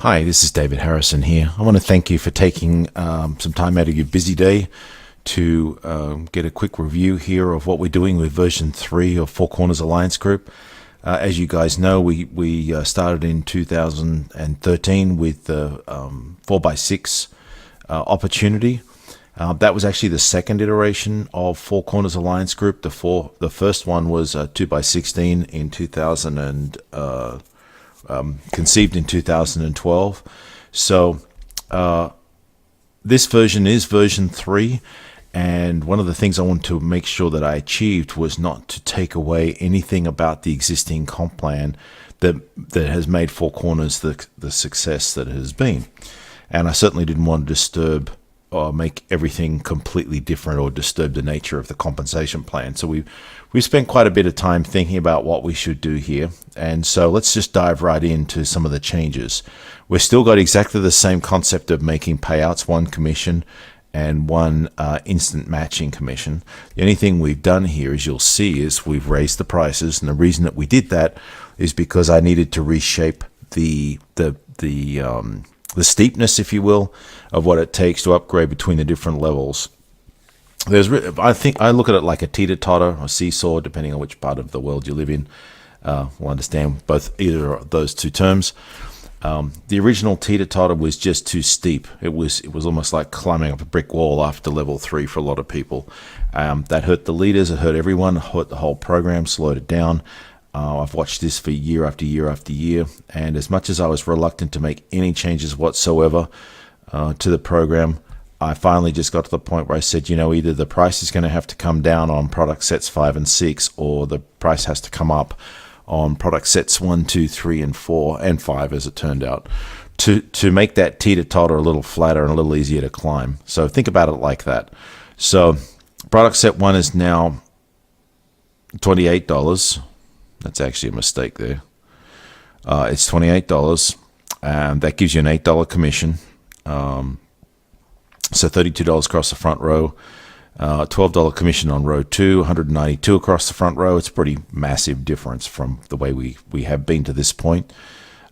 Hi, this is David Harrison here. I want to thank you for taking some time out of your busy day to get a quick review here of what we're doing with version 3 of Four Corners Alliance Group. As you guys know, we started in 2013 with the 4x6 opportunity. That was actually the second iteration of Four Corners Alliance Group. The first one was 2x16 in 2000 conceived in 2012. So this version is version 3, and one of the things I wanted to make sure that I achieved was not to take away anything about the existing comp plan that has made Four Corners the success that it has been. And I certainly didn't want to disturb or make everything completely different or disturb the nature of the compensation plan. So we spent quite a bit of time thinking about what we should do here. And so let's just dive right into some of the changes. We've still got exactly the same concept of making payouts, one commission and one instant matching commission. The only thing we've done here, as you'll see, is we've raised the prices. And the reason that we did that is because I needed to reshape the steepness, if you will, of what it takes to upgrade between the different levels. I think I look at it like a teeter-totter or seesaw, depending on which part of the world you live in. We'll understand either of those two terms. The original teeter-totter was just too steep. It was almost like climbing up a brick wall after level 3 for a lot of people. That hurt the leaders, it hurt everyone, it hurt the whole program, slowed it down. I've watched this for year after year after year, and as much as I was reluctant to make any changes whatsoever to the program, I finally just got to the point where I said, either the price is going to have to come down on product sets 5 and 6, or the price has to come up on product sets 1, 2, 3, and 4, and 5, as it turned out, to make that teeter-totter a little flatter and a little easier to climb. So think about it like that. So product set 1 is now $28. That's actually a mistake there. It's $28, and that gives you an $8 commission. So $32 across the front row, $12 commission on row 2, $192 across the front row. It's a pretty massive difference from the way we have been to this point.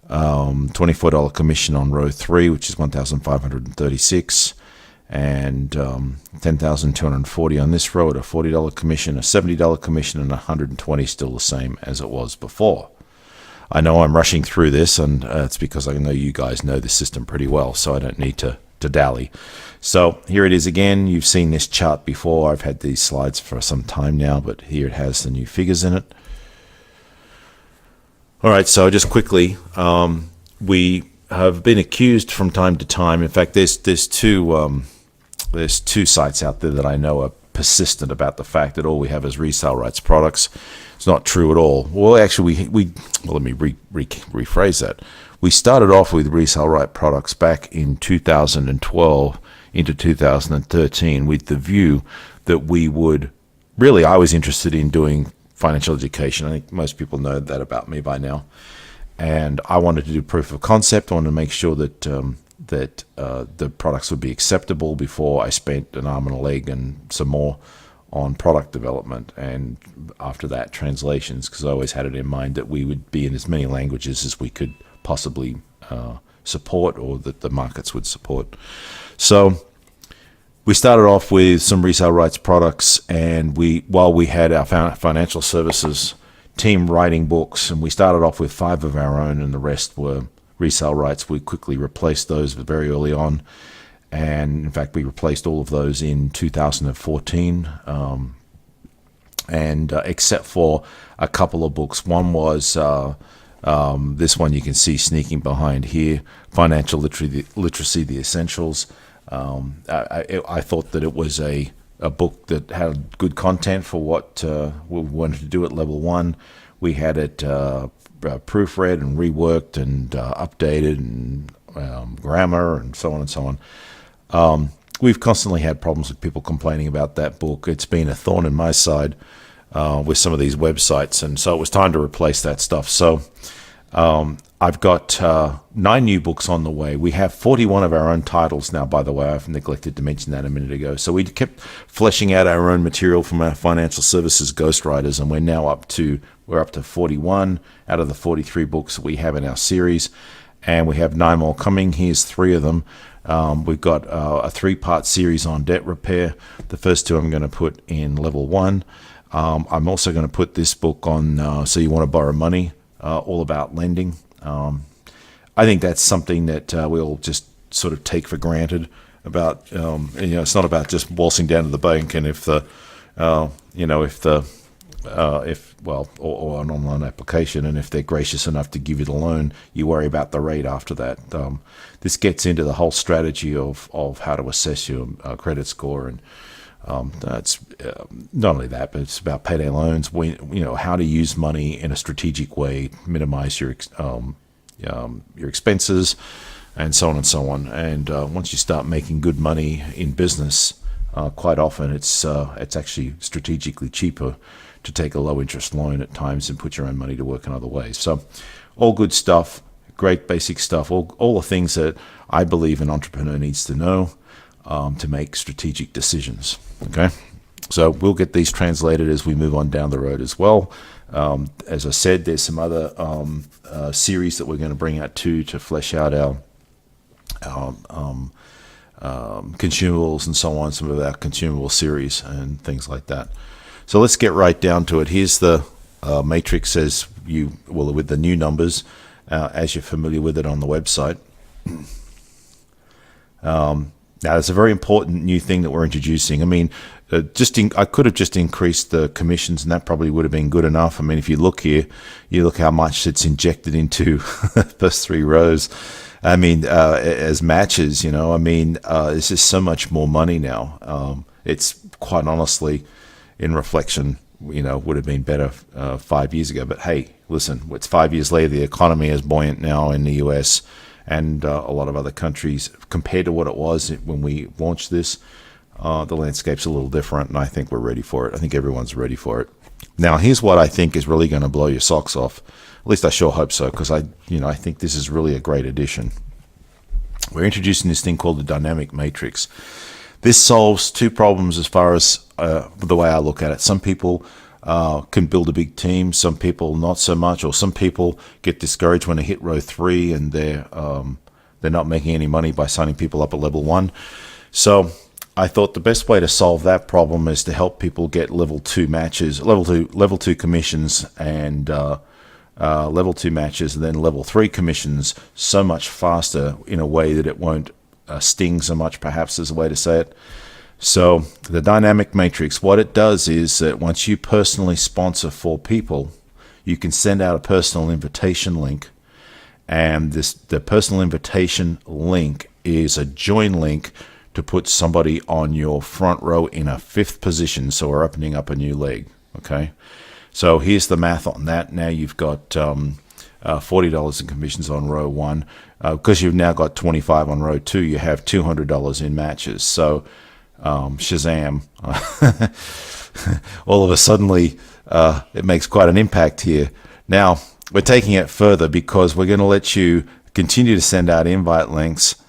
$24 commission on row 3, which is $1,536. And $10,240 on this row at a $40 commission, a $70 commission, and $120 still the same as it was before. I know I'm rushing through this, and it's because I know you guys know the system pretty well, so I don't need to dally. So here it is again. You've seen this chart before. I've had these slides for some time now, but here it has the new figures in it. All right, so just quickly, we have been accused from time to time. In fact, there's two sites out there that I know are persistent about the fact that all we have is resale rights products. It's not true at all. Well, actually, let me rephrase that. We started off with resale right products back in 2012 into 2013 with the view that we would I was interested in doing financial education. I think most people know that about me by now. And I wanted to do proof of concept. I wanted to make sure that the products would be acceptable before I spent an arm and a leg and some more on product development, and after that translations, because I always had it in mind that we would be in as many languages as we could possibly support, or that the markets would support. So we started off with some resale rights products, and while we had our financial services team writing books, and we started off with 5 of our own and the rest were resale rights, we quickly replaced those very early on. And in fact, we replaced all of those in 2014. Except for a couple of books. One was this one you can see sneaking behind here, Financial Literacy, The Essentials. I thought that it was a book that had good content for what we wanted to do at level 1. We had it proofread and reworked and updated, and grammar and so on and so on. We've constantly had problems with people complaining about that book. It's been a thorn in my side with some of these websites, and so it was time to replace that stuff. So I've got 9 new books on the way. We have 41 of our own titles now, by the way. I've neglected to mention that a minute ago. So we kept fleshing out our own material from our financial services ghostwriters, and we're now up to 41 out of the 43 books that we have in our series. and we have 9 more coming. Here's 3 of them. We've got a 3-part series on debt repair. The first 2 I'm going to put in level 1. I'm also going to put this book on So You Want to Borrow Money, all about lending. I think that's something that we'll just sort of take for granted about, it's not about just waltzing down to the bank and or an online application, and if they're gracious enough to give you the loan, you worry about the rate after that. This gets into the whole strategy of how to assess your credit score, and it's not only that, but it's about payday loans. How to use money in a strategic way, minimize your expenses, and so on and so on. And once you start making good money in business, quite often it's actually strategically cheaper to take a low interest loan at times and put your own money to work in other ways. So all good stuff, great basic stuff, all the things that I believe an entrepreneur needs to know to make strategic decisions. Okay, so we'll get these translated as we move on down the road as well. As I said, there's some other series that we're going to bring out too to flesh out our consumables and so on, some of our consumable series and things like that. So let's get right down to it. Here's the matrix with the new numbers, as you're familiar with it on the website. Now, it's a very important new thing that we're introducing. I mean, I could have just increased the commissions, and that probably would have been good enough. I mean, if you look here, you look how much it's injected into the first 3 rows. I mean, as matches, it's just so much more money now. It's quite honestly, in reflection, would have been better 5 years ago. But hey, listen, it's 5 years later. The economy is buoyant now in the US and a lot of other countries compared to what it was when we launched this. The landscape's a little different, and I think we're ready for it. I think everyone's ready for it. Now, here's what I think is really going to blow your socks off. At least I sure hope so, because I think this is really a great addition. We're introducing this thing called the dynamic matrix. This solves 2 problems as far as the way I look at it. Some people can build a big team, some people not so much, or some people get discouraged when they hit row 3 and they're not making any money by signing people up at level 1. So I thought the best way to solve that problem is to help people get level 2 matches, level 2 commissions, and level 2 matches, and then level 3 commissions so much faster in a way that it won't sting so much, perhaps is a way to say it. So the dynamic matrix, what it does is that once you personally sponsor 4 people, you can send out a personal invitation link, and the personal invitation link is a join link to put somebody on your front row in a 5th position. So we're opening up a new leg. Okay, so here's the math on that. Now you've got $40 in commissions on row 1. Because you've now got 25 on row 2, you have $200 in matches. So Shazam! All of a suddenly, it makes quite an impact here. Now we're taking it further because we're going to let you continue to send out invite links.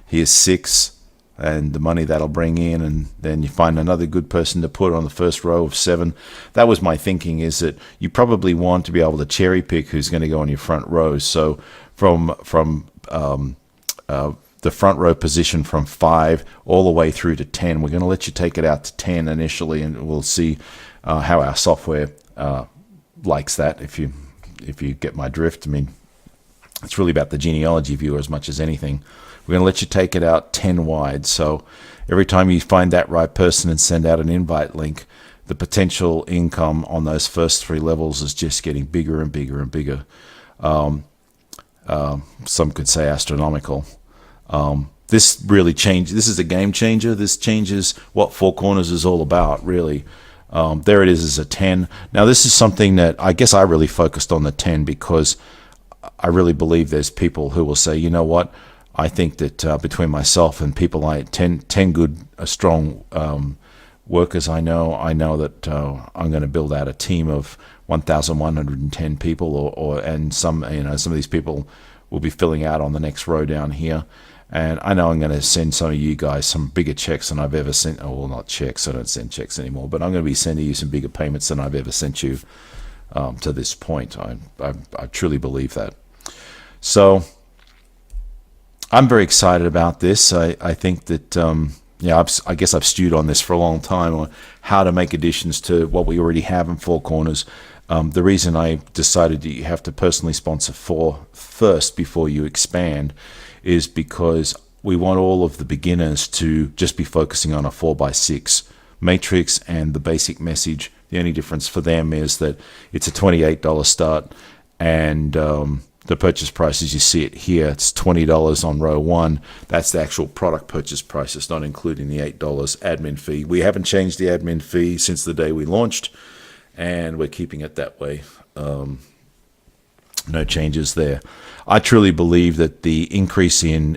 Here's 6. And the money that'll bring in, and then you find another good person to put on the first row of 7. That was my thinking, is that you probably want to be able to cherry pick who's going to go on your front row. So from the front row position from 5 all the way through to 10, we're going to let you take it out to 10 initially, and we'll see how our software likes that. If you get my drift, I mean, it's really about the genealogy viewer as much as anything. We're going to let you take it out 10 wide. So every time you find that right person and send out an invite link, the potential income on those first 3 levels is just getting bigger and bigger and bigger. Some could say astronomical. This really changed. This is a game changer. This changes what Four Corners is all about, really. There it is as a 10. Now, this is something that I guess I really focused on the 10 because I really believe there's people who will say, you know what, I think that between myself and people, 10 good, strong workers I know that I'm going to build out a team of 1,110 people, and some of these people will be filling out on the next row down here. And I know I'm going to send some of you guys some bigger checks than I've ever sent. Oh, well, not checks. I don't send checks anymore. But I'm going to be sending you some bigger payments than I've ever sent you to this point. I truly believe that. So I'm very excited about this. I think that, I guess I've stewed on this for a long time on how to make additions to what we already have in Four Corners. The reason I decided that you have to personally sponsor 4 first before you expand is because we want all of the beginners to just be focusing on a 4x6 matrix and the basic message. The only difference for them is that it's a $28 start, and the purchase price, as you see it here, it's $20 on row 1. That's the actual product purchase price. It's not including the $8 admin fee. We haven't changed the admin fee since the day we launched, and we're keeping it that way. No changes there. I truly believe that the increase in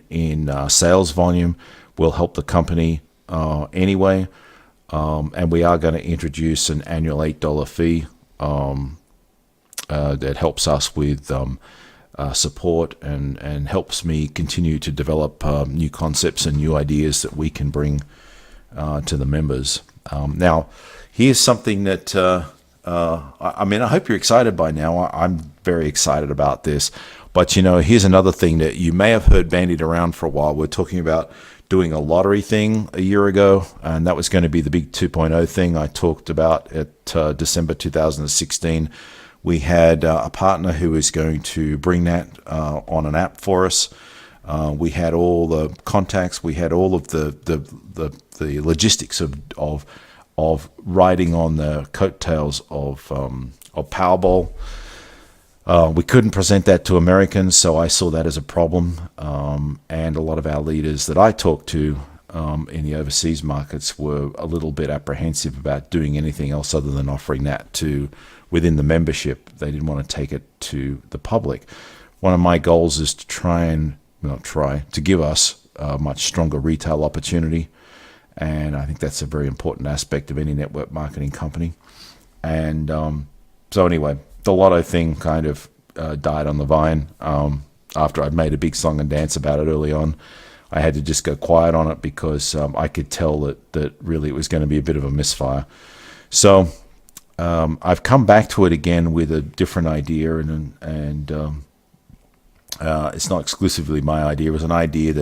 sales volume will help the company anyway, and we are going to introduce an annual $8 fee that helps us with support and helps me continue to develop new concepts and new ideas that we can bring to the members. Now, here's something that I hope you're excited by now. I'm very excited about this. But, here's another thing that you may have heard bandied around for a while. We're talking about doing a lottery thing a year ago, and that was going to be the big 2.0 thing I talked about at December 2016. We had a partner who was going to bring that on an app for us. We had all the contacts. We had all of the logistics of riding on the coattails of Powerball. We couldn't present that to Americans, so I saw that as a problem. And a lot of our leaders that I talked to in the overseas markets were a little bit apprehensive about doing anything else other than offering that to within the membership. They didn't want to take it to the public. One of my goals is to give us a much stronger retail opportunity. And I think that's a very important aspect of any network marketing company. And so anyway, the lotto thing kind of died on the vine after I'd made a big song and dance about it early on. I had to just go quiet on it because I could tell that really it was going to be a bit of a misfire. So I've come back to it again with a different idea, and it's not exclusively my idea. It was an idea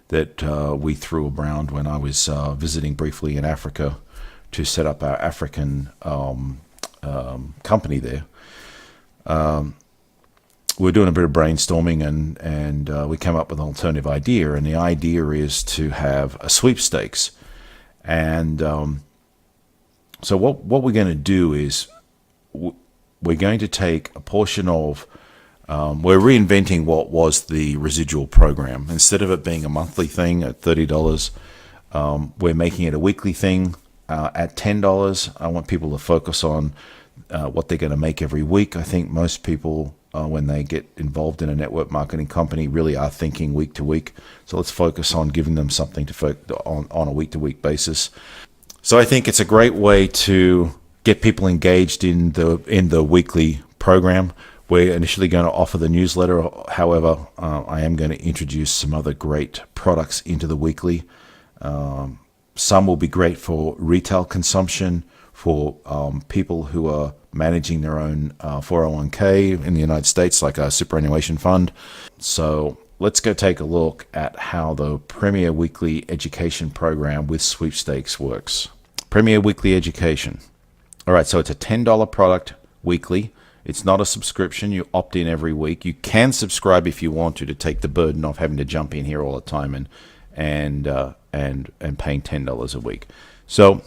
that we threw around when I was visiting briefly in Africa to set up our African company there. We were doing a bit of brainstorming, and we came up with an alternative idea, and the idea is to have a sweepstakes. And so what we're going to do is we're going to take a portion of we're reinventing what was the residual program. Instead of it being a monthly thing at $30, we're making it a weekly thing at $10. I want people to focus on what they're going to make every week. I think most people, when they get involved in a network marketing company, really are thinking week to week. So let's focus on giving them something to focus on a week to week basis. So I think it's a great way to get people engaged in the weekly program. We're initially going to offer the newsletter. However, I am going to introduce some other great products into the weekly. Some will be great for retail consumption, for people who are managing their own 401k in the United States, like a superannuation fund. So let's go take a look at how the Premier Weekly Education Program with sweepstakes works. Premier Weekly Education. All right, so it's a $10 product weekly. It's not a subscription. You opt in every week. You can subscribe if you want to take the burden off having to jump in here all the time and paying $10 a week. So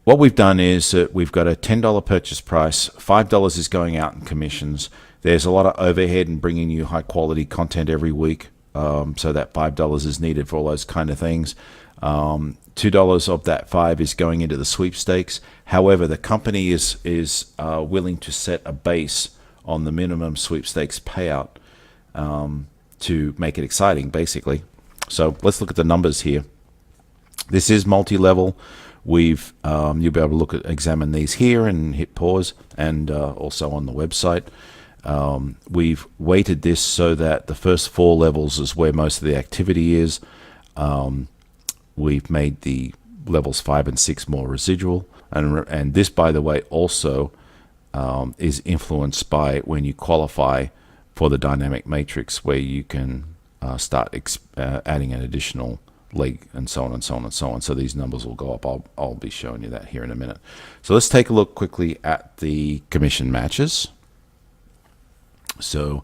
what we've done is that we've got a $10 purchase price. $5 is going out in commissions. There's a lot of overhead in bringing you high quality content every week. So that $5 is needed for all those kind of things. $2 of that $5 is going into the sweepstakes. However, the company is willing to set a base on the minimum sweepstakes payout to make it exciting, basically. So let's look at the numbers here. This is multi-level. You'll be able to examine these here and hit pause, and also on the website. We've weighted this so that the first 4 levels is where most of the activity is. We've made the levels 5 and 6 more residual, and this, by the way, also is influenced by when you qualify for the dynamic matrix, where you can start adding an additional leg, and so on and so on and so on. So these numbers will go up. I'll be showing you that here in a minute. So let's take a look quickly at the commission matches. So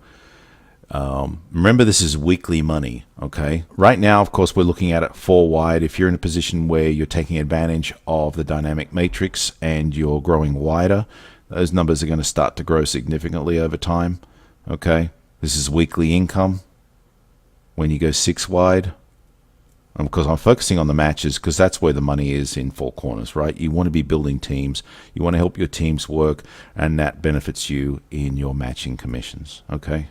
remember, this is weekly money, okay? Right now, of course, we're looking at it 4 wide. If you're in a position where you're taking advantage of the dynamic matrix and you're growing wider, those numbers are going to start to grow significantly over time, okay? This is weekly income. When you go 6 wide, because I'm focusing on the matches, because that's where the money is in Four Corners, right? You want to be building teams. You want to help your teams work, and that benefits you in your matching commissions, okay?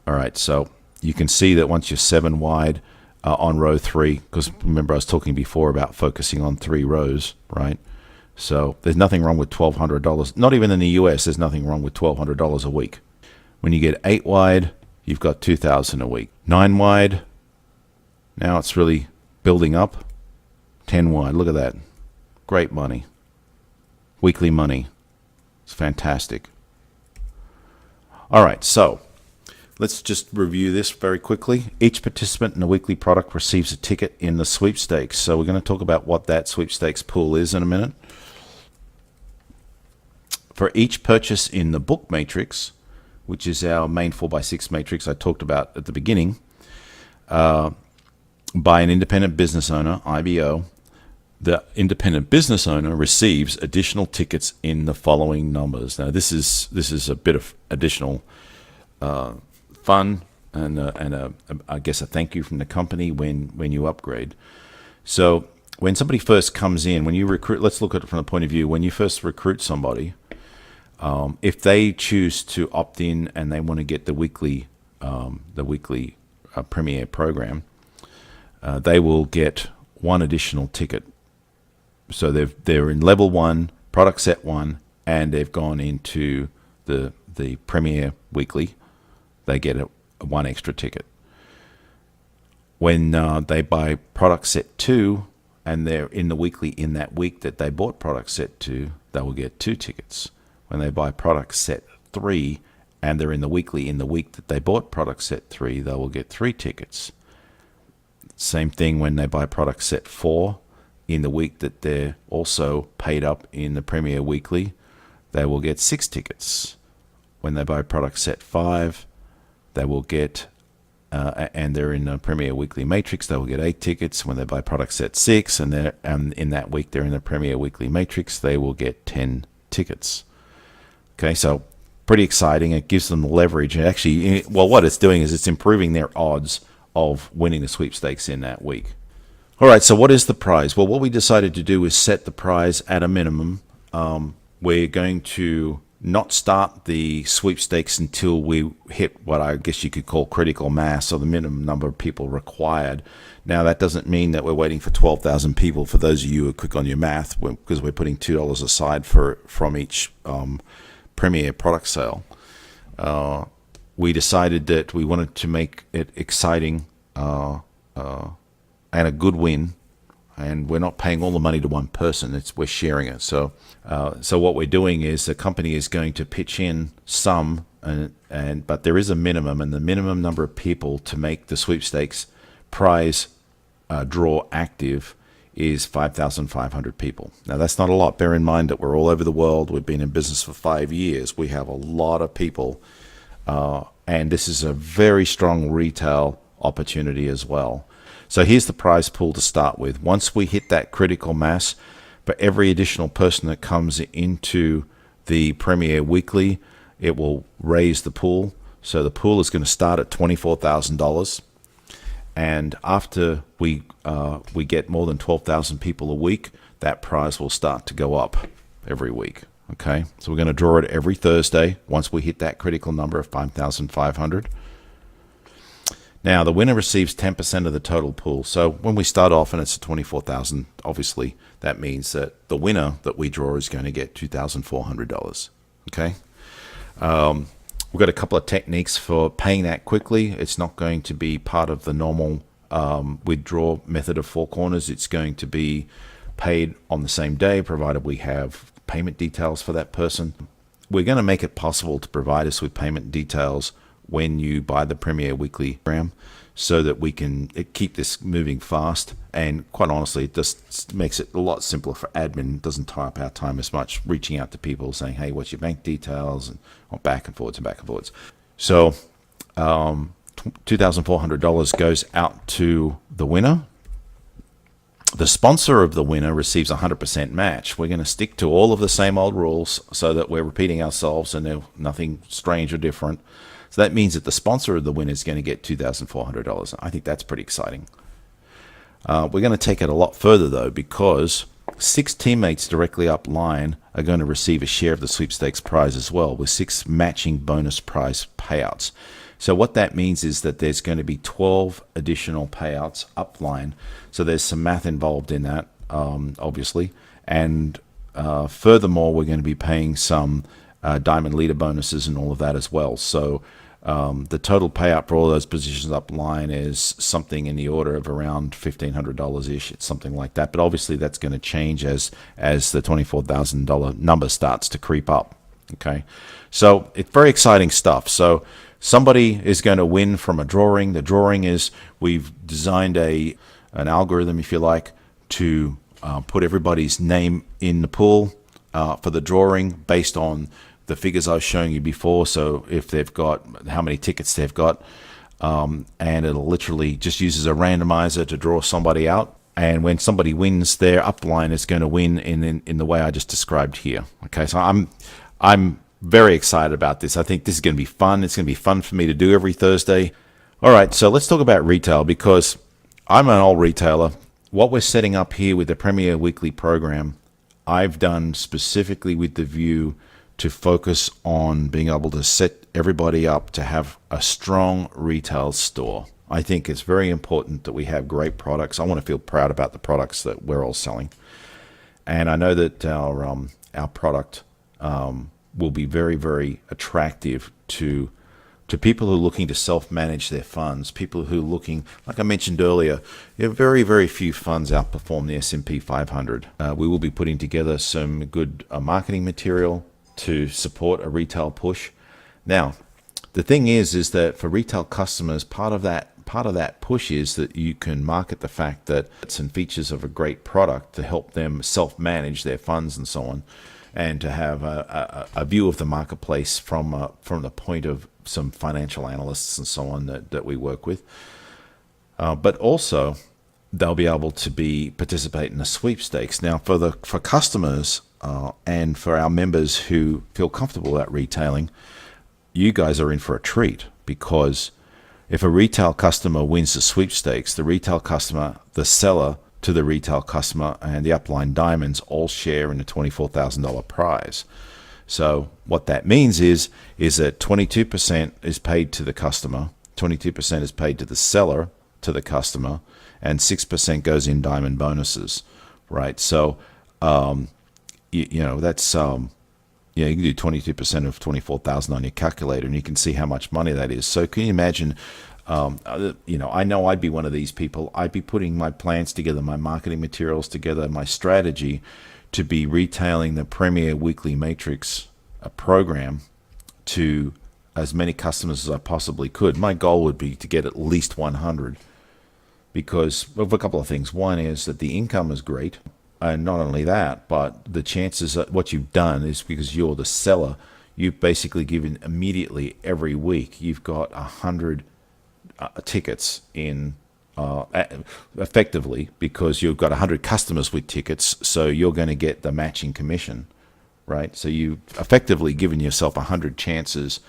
All right, so you can see that once you're 7 wide on row 3, because remember I was talking before about focusing on 3 rows, right? So there's nothing wrong with $1,200. Not even in the US, there's nothing wrong with $1,200 a week. When you get 8 wide, you've got $2,000 a week. 9 wide, now it's really building up. 10 wide, look at that. Great money. Weekly money. It's fantastic. All right, so let's just review this very quickly. Each participant in the weekly product receives a ticket in the sweepstakes. So we're going to talk about what that sweepstakes pool is in a minute. For each purchase in the book matrix, which is our main 4x6 matrix I talked about at the beginning, by an independent business owner, IBO, the independent business owner receives additional tickets in the following numbers. Now, this is a bit of additional fun and I guess a thank you from the company when you upgrade. So when somebody first comes in, when you recruit, let's look at it from the point of view when you first recruit somebody. If they choose to opt in and they want to get the weekly Premier program, they will get 1 additional ticket. So they're in level 1, product set 1, and they've gone into the Premier weekly. They get 1 extra ticket. When they buy product set 2 and they're in the weekly in that week that they bought product set 2, they will get 2 tickets. When they buy product set 3 and they're in the weekly in the week that they bought product set 3, they will get 3 tickets. Same thing when they buy product set 4 in the week that they're also paid up in the Premier weekly, they will get 6 tickets. When they buy product set 5, they will get, and they're in the Premier weekly matrix, they will get 8 tickets. When they buy product set 6 and in that week they're in the Premier weekly matrix, they will get 10 tickets. Okay, so pretty exciting. It gives them the leverage. And actually, well, what it's doing is it's improving their odds of winning the sweepstakes in that week. All right, so what is the prize? Well, what we decided to do is set the prize at a minimum. We're going to not start the sweepstakes until we hit what I guess you could call critical mass, or the minimum number of people required. Now, that doesn't mean that we're waiting for 12,000 people. For those of you who are quick on your math, because we're putting $2 aside from each Premier product sale, we decided that we wanted to make it exciting and a good win, and we're not paying all the money to one person. We're sharing it. So what we're doing is the company is going to pitch in some, but there is a minimum, and the minimum number of people to make the sweepstakes prize draw active is 5,500 people. Now, that's not a lot. Bear in mind that we're all over the world. We've been in business for 5 years. We have a lot of people, and this is a very strong retail opportunity as well. So here's the prize pool to start with. Once we hit that critical mass, for every additional person that comes into the Premier Weekly, it will raise the pool. So the pool is going to start at $24,000. And after we get more than 12,000 people a week, that prize will start to go up every week. Okay, so we're going to draw it every Thursday once we hit that critical number of 5,500. Now, the winner receives 10% of the total pool. So when we start off and it's 24,000, obviously that means that the winner that we draw is going to get $2,400. Okay. We've got a couple of techniques for paying that quickly. It's not going to be part of the normal withdraw method of Four Corners. It's going to be paid on the same day, provided we have payment details for that person. We're going to make it possible to provide us with payment details when you buy the Premier Weekly program, so that we can keep this moving fast. And quite honestly, it just makes it a lot simpler for admin. It doesn't tie up our time as much reaching out to people saying, hey, what's your bank details, and back and forwards and back and forwards. So $2,400 goes out to the winner. The sponsor of the winner receives 100% match. We're going to stick to all of the same old rules so that we're repeating ourselves and there's nothing strange or different. So that means that the sponsor of the winner is going to get $2,400. I think that's pretty exciting. We're going to take it a lot further, though, because 6 teammates directly up line are going to receive a share of the sweepstakes prize as well, with 6 matching bonus prize payouts. So what that means is that there's going to be 12 additional payouts upline. So there's some math involved in that, obviously. And furthermore, we're going to be paying some diamond leader bonuses and all of that as well. So the total payout for all those positions upline is something in the order of around $1,500-ish. It's something like that. But obviously that's going to change as the $24,000 number starts to creep up. Okay, so it's very exciting stuff. So somebody is going to win from a drawing. The drawing is, we've designed an algorithm, if you like, to put everybody's name in the pool for the drawing based on the figures I was showing you before. So if they've got how many tickets they've got, and it'll literally just uses a randomizer to draw somebody out. And when somebody wins, their upline is going to win in the way I just described here. Okay, so I'm very excited about this. I think this is going to be fun. It's going to be fun for me to do every Thursday. All right, so let's talk about retail, because I'm an old retailer. What we're setting up here with the Premier Weekly program, I've done specifically with the view to focus on being able to set everybody up to have a strong retail store. I think it's very important that we have great products. I want to feel proud about the products that we're all selling. And I know that our product will be very, very attractive to people who are looking to self-manage their funds, people who are looking, like I mentioned earlier, very, very few funds outperform the S&P 500. We will be putting together some good marketing material to support a retail push. Now, the thing is that for retail customers, part of that push is that you can market the fact that it's some features of a great product to help them self-manage their funds and so on, and to have a view of the marketplace from the point of some financial analysts and so on that we work with. But also, they'll be able to participate in the sweepstakes. Now, for customers and for our members who feel comfortable about retailing, you guys are in for a treat, because if a retail customer wins the sweepstakes, the retail customer, the seller to the retail customer, and the upline diamonds all share in the $24,000 prize. So what that means is that 22% is paid to the customer, 22% is paid to the seller to the customer, and 6% goes in diamond bonuses, right? So, that's, you can do 22% of 24,000 on your calculator, and you can see how much money that is. So can you imagine, I know I'd be one of these people. I'd be putting my plans together, my marketing materials together, my strategy to be retailing the Premier Weekly Matrix program to as many customers as I possibly could. My goal would be to get at least 100, because of a couple of things. One is that the income is great, and not only that, but the chances that what you've done is, because you're the seller, you've basically given immediately every week, you've got 100 tickets in effectively, because you've got 100 customers with tickets, so you're going to get the matching commission, right? So you've effectively given yourself 100 chances.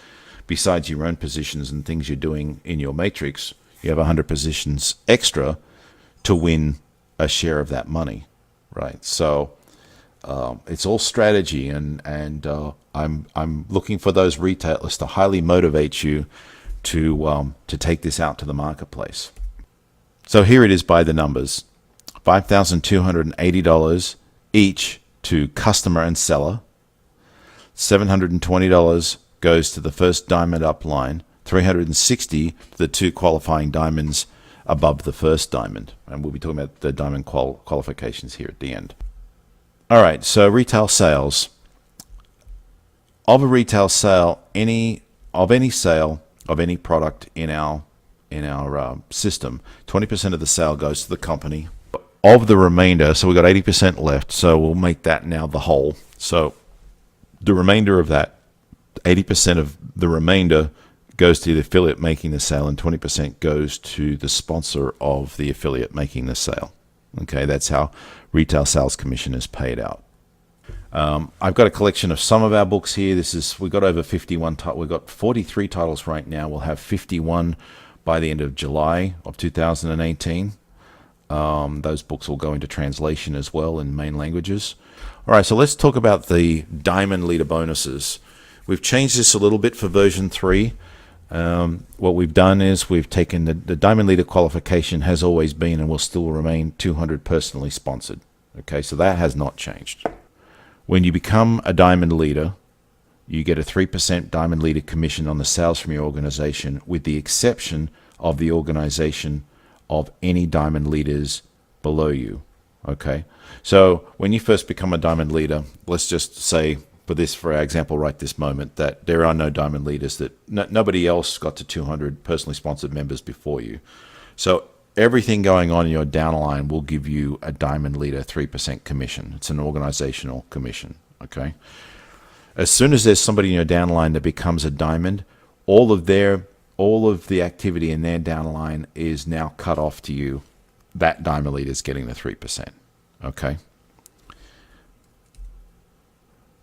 Besides your own positions and things you're doing in your matrix, you have 100 positions extra to win a share of that money, right? So it's all strategy, and I'm looking for those retailers to highly motivate you to take this out to the marketplace. So here it is by the numbers: $5,280 each to customer and seller. $720 goes to the first diamond upline. $360 to the 2 qualifying diamonds above the first diamond, and we'll be talking about the diamond qualifications here at the end. All right, so retail sales. Of a retail sale, any sale, of any product in our system, 20% of the sale goes to the company. Of the remainder, so we've got 80% left, so we'll make that now the whole. So the remainder of that, 80% of the remainder goes to the affiliate making the sale, and 20% goes to the sponsor of the affiliate making the sale. Okay, that's how retail sales commission is paid out. I've got a collection of some of our books here. We've got over 51. We've got 43 titles right now. We'll have 51 by the end of July of 2018. Those books will go into translation as well in main languages. All right, so let's talk about the Diamond Leader bonuses. We've changed this a little bit for version 3. What we've done is we've taken the Diamond Leader qualification has always been and will still remain 200 personally sponsored. Okay, so that has not changed. When you become a Diamond Leader, you get a 3% Diamond Leader commission on the sales from your organization, with the exception of the organization of any Diamond Leaders below you. Okay, so when you first become a Diamond Leader, let's just say for our example right this moment, that there are no Diamond Leaders, that nobody else got to 200 personally sponsored members before you. So everything going on in your downline will give you a Diamond Leader 3% commission. It's an organizational commission. Okay, as soon as there's somebody in your downline that becomes a Diamond, all of the activity in their downline is now cut off to you. That Diamond Leader is getting the 3%. Okay.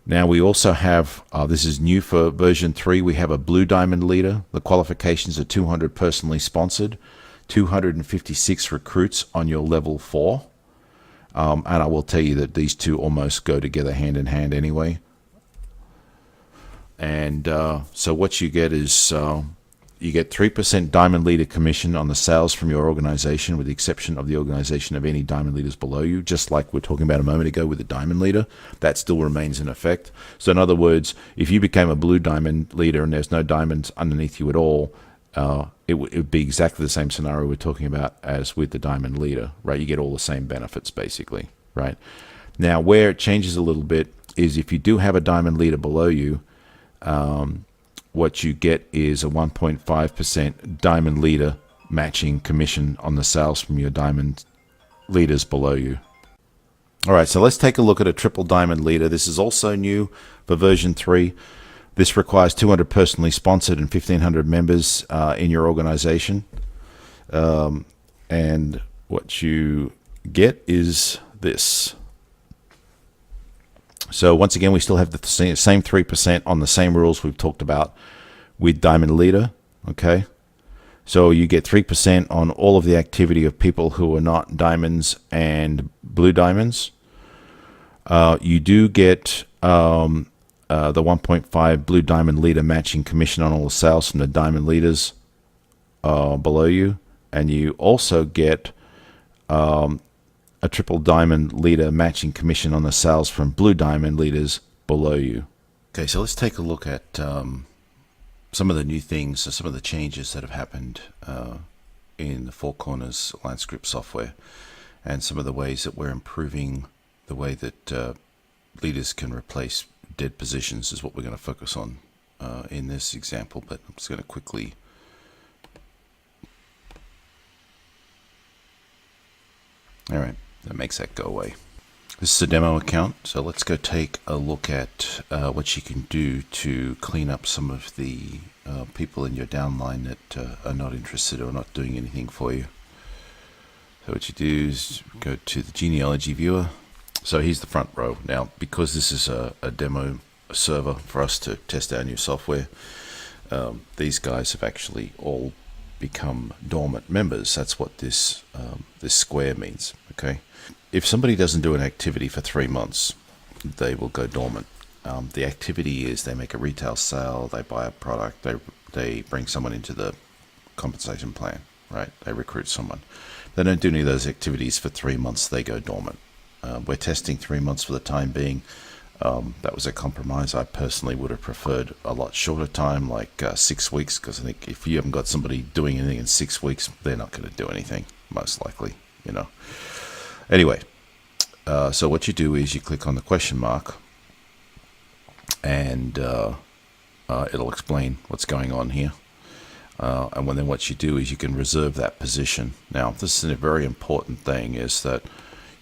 Now we also have, this is new for version 3, we have a Blue Diamond Leader. The qualifications are 200 personally sponsored, 256 recruits on your level 4. And I will tell you that these two almost go together hand in hand anyway. And so what you get is you get 3% Diamond Leader commission on the sales from your organization, with the exception of the organization of any Diamond Leaders below you, just like we're talking about a moment ago with the Diamond Leader. That still remains in effect. So in other words, if you became a Blue Diamond Leader and there's no diamonds underneath you at all, it would be exactly the same scenario we're talking about as with the Diamond Leader, right? You get all the same benefits basically, right? Now where it changes a little bit is if you do have a Diamond Leader below you, what you get is a 1.5% Diamond Leader matching commission on the sales from your Diamond Leaders below you. All right, so let's take a look at a Triple Diamond Leader. This is also new for version 3. This requires 200 personally sponsored and 1,500 members in your organization. And what you get is this. So once again, we still have the same 3% on the same rules we've talked about with Diamond Leader. Okay, so you get 3% on all of the activity of people who are not diamonds and blue diamonds. You do get the 1.5 Blue Diamond Leader matching commission on all the sales from the Diamond Leaders below you, and you also get a Triple Diamond Leader matching commission on the sales from Blue Diamond Leaders below you. Okay, so let's take a look at some of the new things, some of the changes that have happened in the Four Corners Alliance Group software, and some of the ways that we're improving the way that leaders can replace dead positions is what we're going to focus on in this example, but I'm just going to quickly all right, that makes that go away. This is a demo account, so let's go take a look at what you can do to clean up some of the people in your downline that are not interested or not doing anything for you. So what you do is go to the genealogy viewer. So here's the front row. Now, because this is a demo server for us to test our new software, these guys have actually all become dormant members. That's what this this square means. Okay, if somebody doesn't do an activity for 3 months, they will go dormant. The activity is they make a retail sale, they buy a product, they bring someone into the compensation plan, right? They recruit someone. They don't do any of those activities for 3 months, they go dormant. We're testing 3 months for the time being. That was a compromise. I personally would have preferred a lot shorter time, like 6 weeks, because I think if you haven't got somebody doing anything in 6 weeks, they're not going to do anything, most likely, you know. Anyway, so what you do is you click on the question mark, and it'll explain what's going on here. And then what you do is you can reserve that position. Now, this is a very important thing, is that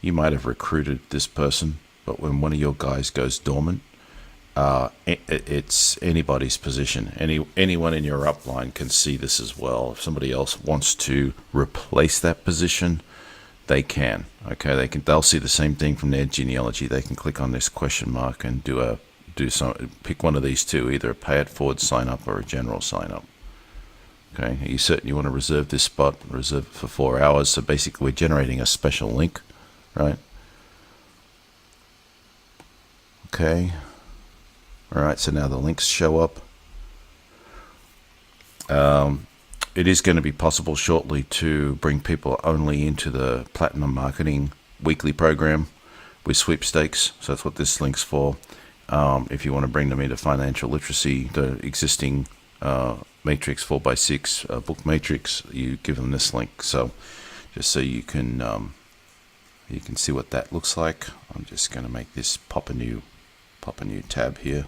you might have recruited this person, but when one of your guys goes dormant, it's anybody's position. Anyone in your upline can see this as well. If somebody else wants to replace that position, they can. Okay, they'll see the same thing from their genealogy. They can click on this question mark and pick one of these two, either a pay it forward sign up or a general sign up. Okay, are you certain you want to reserve this spot? Reserve it for 4 hours. So basically we're generating a special link, right? Okay. All right, so now the links show up. It is going to be possible shortly to bring people only into the Platinum Marketing weekly program with sweepstakes. So that's what this link's for. If you want to bring them into financial literacy, the existing Matrix 4x6 book matrix, you give them this link. So just so you can see what that looks like. I'm just going to make this pop a new tab here.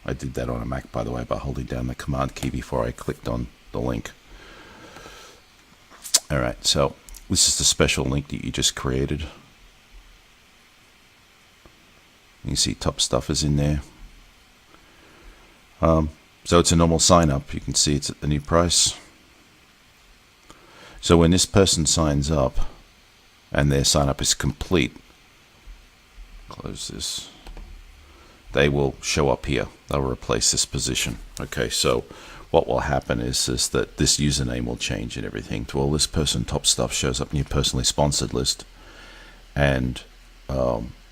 I did that on a Mac, by the way, by holding down the Command key before I clicked on the link. All right, so this is the special link that you just created. You see Top Stuff is in there. So it's a normal sign up. You can see it's at the new price. So when this person signs up and their sign up is complete, close this, they will show up here. They'll replace this position. Okay, so what will happen is that this username will change and everything. Well, this person, Top Stuff, shows up in your personally sponsored list and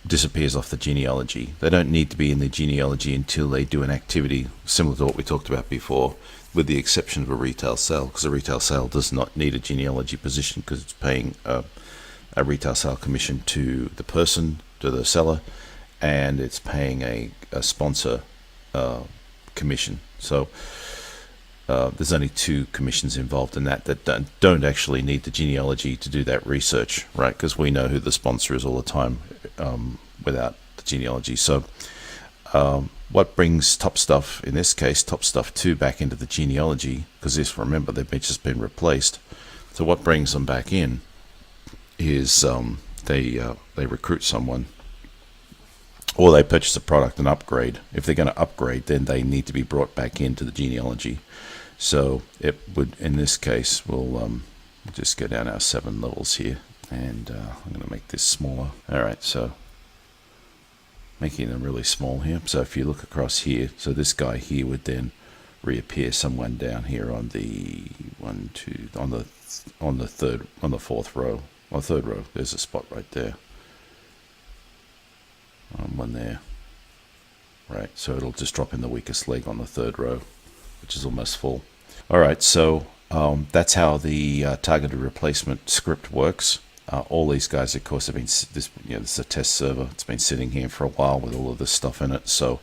disappears off the genealogy. They don't need to be in the genealogy until they do an activity similar to what we talked about before, with the exception of a retail sale, because a retail sale does not need a genealogy position because it's paying a retail sale commission to the person, to the seller, and it's paying a sponsor commission. So there's only 2 commissions involved in that don't actually need the genealogy to do that research, right? Because we know who the sponsor is all the time without the genealogy. So what brings Top Stuff, in this case Top Stuff 2, back into the genealogy, because this, remember, they've just been replaced. So what brings them back in is they recruit someone, or they purchase a product and upgrade. If they're going to upgrade, then they need to be brought back into the genealogy. So it would, in this case, we'll just go down our 7 levels here, and I'm going to make this smaller. All right, so making them really small here. So if you look across here, so this guy here would then reappear someone down here on the on the 4th row, or 3rd row. There's a spot right there. One there, right? So it'll just drop in the weakest leg on the 3rd row, which is almost full. All right, so that's how the targeted replacement script works. All these guys, of course, have been this is a test server. It's been sitting here for a while with all of this stuff in it. So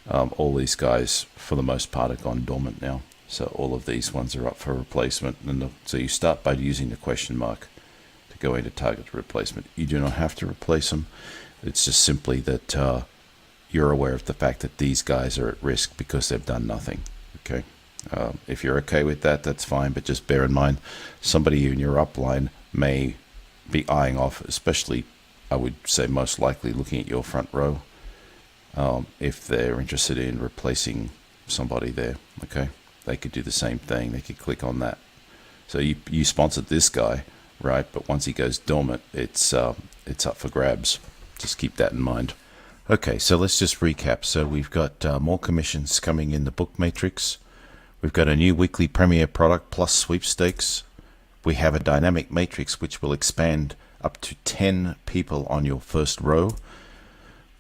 all these guys, for the most part, have gone dormant now. So all of these ones are up for replacement. And so you start by using the question mark to go into targeted replacement. You do not have to replace them. It's just simply that you're aware of the fact that these guys are at risk because they've done nothing. Okay, if you're okay with that, that's fine. But just bear in mind, somebody in your upline may be eyeing off, especially, I would say most likely looking at your front row, if they're interested in replacing somebody there. Okay, they could do the same thing. They could click on that. So you sponsored this guy, right? But once he goes dormant, it's up for grabs. Just keep that in mind. Okay, so let's just recap. So we've got more commissions coming in the book matrix. We've got a new weekly premier product plus sweepstakes. We have a dynamic matrix which will expand up to 10 people on your first row.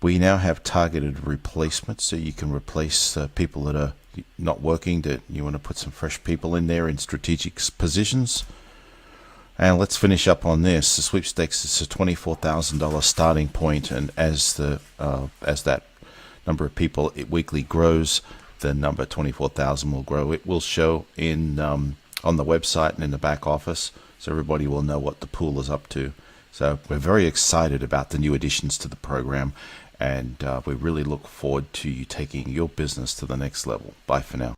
We now have targeted replacements, so you can replace people that are not working, that you want to put some fresh people in there in strategic positions. And let's finish up on this. The sweepstakes is a $24,000 starting point, and as that number of people weekly grows, the number 24,000 will grow. It will show in on the website and in the back office, so everybody will know what the pool is up to. So we're very excited about the new additions to the program, and we really look forward to you taking your business to the next level. Bye for now.